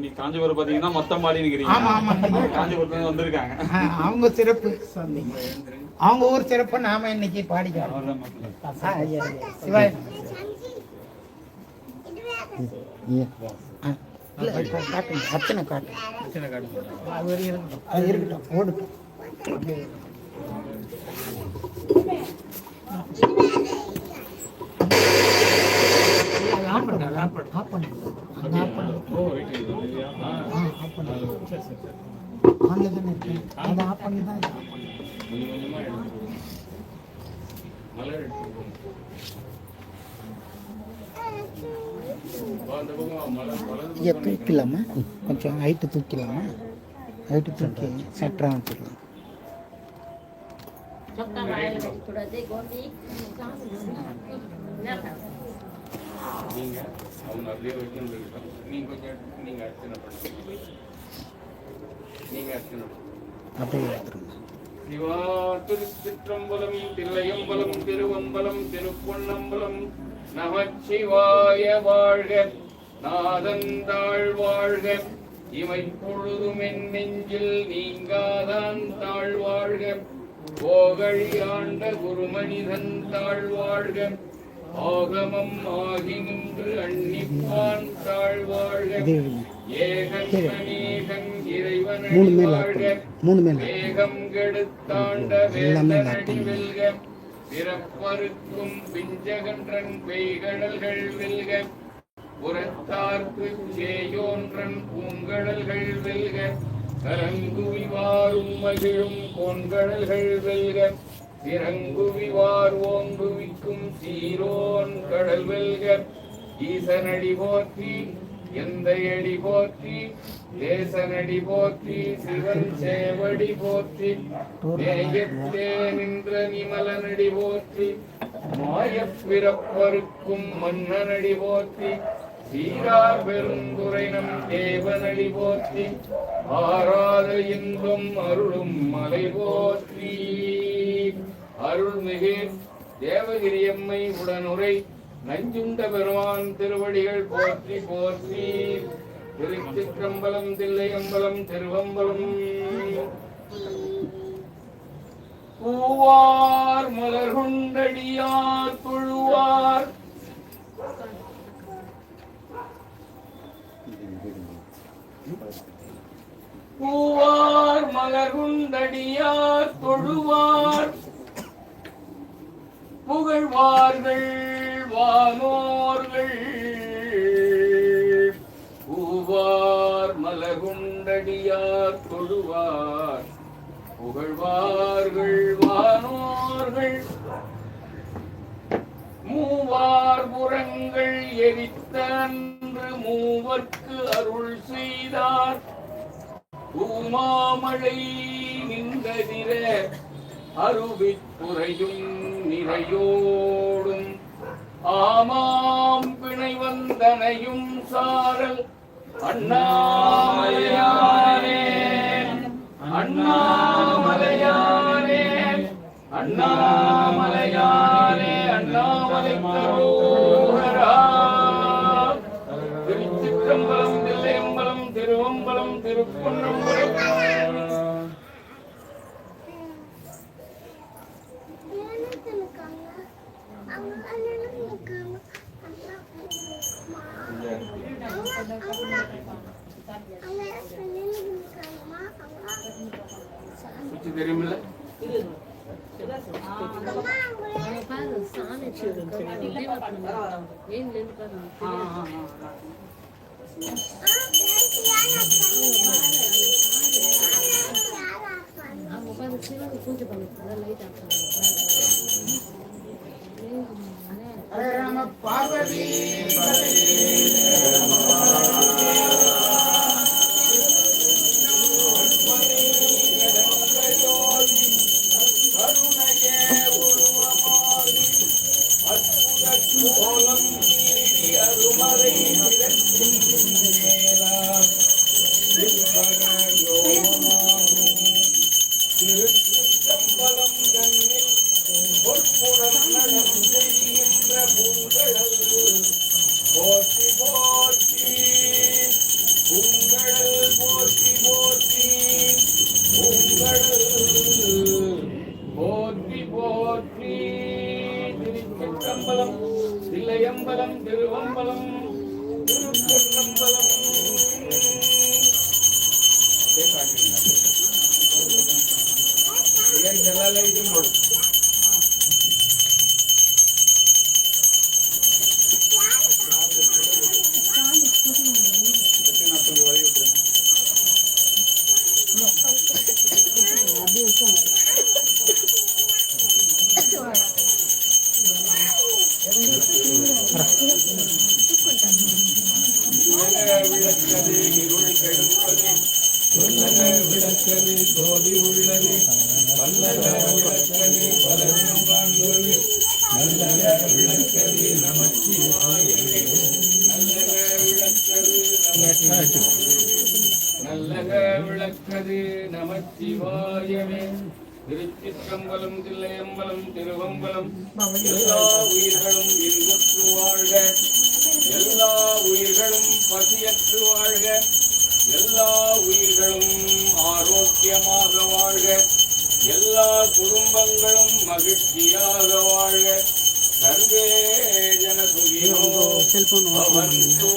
இன்னைக்கு காஞ்சிபுரம் பாத்தீங்கன்னா மொத்தம் பாடி நிக்கிறீங்க. ஆமா ஆமா, காஞ்சிபுரத்துல வந்திருக்காங்க. அவங்க சிறப்பு, அவங்க ஊர் சிறப்பு நாம இன்னைக்கு பாடிக்கிறோம். சிவாய் காட்டுங்க, அர்ச்சனை காட்டு, அது இருக்கட்டும், ஓடுட்டும். தூக்கலாமா, கொஞ்சம் ஹைட்டு தூக்கலாமா, ஹைட்டு தூக்கி செட்டராக வச்சுக்கலாம். அப்படியே எடுத்துருங்க. சிவா திருச்சிற்றம்பலம், தில்லையம்பலம், திருவம்பலம், திருப்பொன்னம்பலம். நமச்சிவாய வாழ்க, நாதந்தாள் வாழ்க, இமை பொழுதும் என் நெஞ்சில் நீங்காதான் தாழ்வாழ்க. போகழி ஆண்ட குருமனிதன் தாழ்வாழ்க, ஆகமம் ஆகி நின்று அன்னிப்பான் தாழ்வாழ்க. ஏகன் இறைவன் வாழ்க, வேகம் கெடுத்தாண்ட வேந்தனடி வெல்க. பிறப்பருக்கும் பிஞ்சகன்றன் பெய்கடல்கள் வெல்க, புறத்தார்க்கு சேயோன்றன் பூங்கடல்கள் வெல்க. கரங்குவிவாரும் மகிழும் பொன்கடல்கள் வெல்க, திறங்குவிவார் ஓங்குவிக்கும் சீரோன் கடல் வெல்க. ஈசனடி போற்றி, எந்தையடி போற்றி, தேசனடி போற்றி, சிவன் சேவடி போற்றி, நேயத்தே நின்ற நிமலனடி போற்றி, மாயப் பிறப்பருக்கும் மன்னனடி போற்றி, சீரார் பெருந்துரை நம் தேவனடி போற்றி, ஆராத இன்பம் அருளும் மலை போற்றி. அருள்மிகு தேவகிரியம்மை உடனுரை நஞ்சுண்ட பெருமான் திருவடிகள் போற்றி போற்றி. திருச்சிற்றம்பலம், தில்லையம்பலம், திருவம்பலம். பூவார் மலர் கொண்டடியார் தொழுவார், பூவார் மலர் கொண்டடியார் தொழுவார், புகழ்வார்கள் வானோர்கள். பூவார் மலர் கொண்டடியார் தொழுவார், புகழ்வார்கள் வானோர்கள். மூவார் புறங்கள் எரித்த அன்று மூவர்க்கு அருள் செய்தார், பூமாமழை நின்றதிர அருவித்துறையும் நிறையோடும். ஆமாம் பிணை வந்தனையும் சாரல் அண்ணாமலையானே, அண்ணாமலையானே, அண்ணாமலையானே, அண்ணாமலை தரோகரா. திருச்சிற்றம்பலம், தில்லையம்பலம், திருவம்பலம், திருப்பொன்னம்பலம். தெரியுமில்ல பூஜை பண்ணி பார்வதி விளக்கது இருள் கெடுப்பது வல்லக விளக்கது சோதி உள்ளது வல்லக விளக்கது பலரும் காண்பது நல்லக விளக்கது நமச்சிவாயவே நல்லக விளக்கது நல்லக விளக்கது நமச்சிவாயவே திருச்சிற்றம்பலம் தில்லையம்பலம் திருவம்பலம் எல்லா உயிர்களும் இன்புற்று வாழ்க எல்லா உயிர்களும் பசியற்று வாழ்க எல்லா உயிர்களும் ஆரோக்கியமாக வாழ்க எல்லா குடும்பங்களும் மகிழ்ச்சியாக வாழ்க சர்வே ஜன சுகினோ பவந்தோ.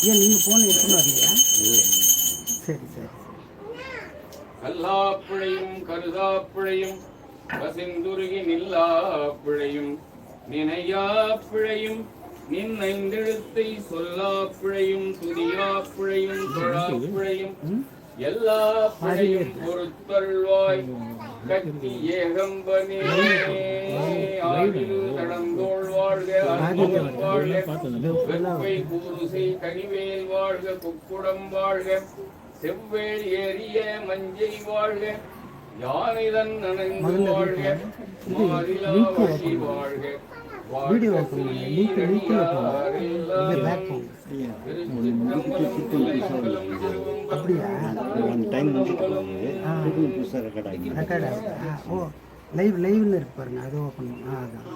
ஏன் நீங்கள் ஃபோன் எடுத்துன்னு வரலையா? சரி சரி. கல்லாப்பிழையும் கருதாப்பிழையும் கசிந்துருகி நில்லாப்பிழையும் நினையாப்பிழையும் நின்னைந்தெழுத்தை சொல்லாப்பிழையும் துதியாப்பிழையும் தொழாப்பிழையும் எல்லா பிழையும் பொறுத்தல்வாய் கட்டி ஏகம்பனே ஆடில் தடந்தோள் வாழ்க அன்புடன் வாழ்க வெப்பை கூறுசை கனிவேல் வாழ்க குக்குடம் வாழ்க செவ்வேல் ஏறிய மஞ்சை வாழ்க யானைதன் நனைந்து வாழ்க மாறிலா வழி வாழ்க வீடியோ அப்படியா? ரெக்கார்ட் ஆகுது. ஓ லைவ்ல இருக்கு பாருங்க, அது ஓப்பன் அதான்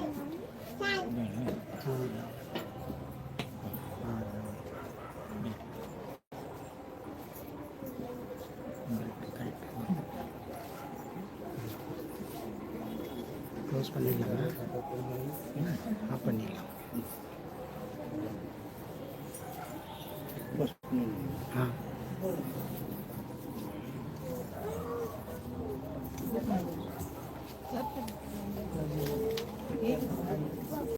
க்ளோஸ் பண்ணிடலாமா? ஆஃப் பண்ணிடலாம்.